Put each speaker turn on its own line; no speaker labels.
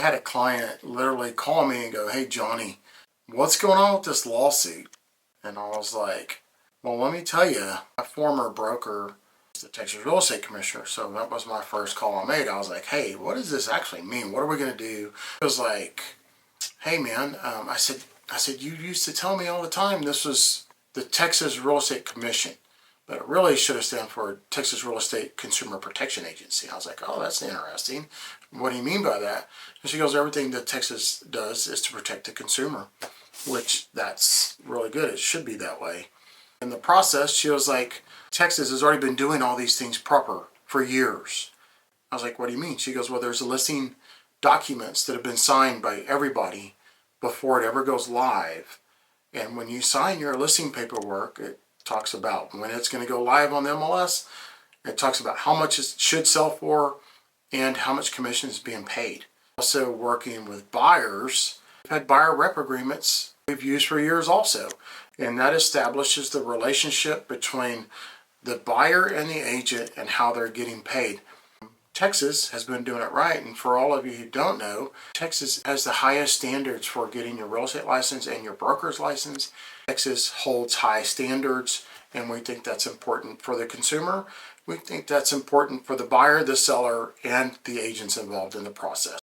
had a client literally call me and go, "Hey, Johnny, what's going on with this lawsuit?" And I was like, "Well, let me tell you, my former broker is the Texas Real Estate Commissioner." So that was my first call I made. I was like, "Hey, what does this actually mean? What are we going to do?" It was like, "Hey, man," I said, "You used to tell me all the time this was the Texas Real Estate Commission, but it really should have stood for Texas Real Estate Consumer Protection Agency." I was like, "Oh, that's interesting. What do you mean by that?" And she goes, "Everything that Texas does is to protect the consumer," which that's really good. It should be that way. In the process, she was like, "Texas has already been doing all these things proper for years." I was like, "What do you mean?" She goes, "Well, there's a listing documents that have been signed by everybody before it ever goes live. And when you sign your listing paperwork, it talks about when it's going to go live on the MLS. It talks about how much it should sell for and how much commission is being paid." Also working with buyers, we've had buyer rep agreements we've used for years also. And that establishes the relationship between the buyer and the agent and how they're getting paid. Texas has been doing it right, and for all of you who don't know, Texas has the highest standards for getting your real estate license and your broker's license. Texas holds high standards, and we think that's important for the consumer. We think that's important for the buyer, the seller, and the agents involved in the process.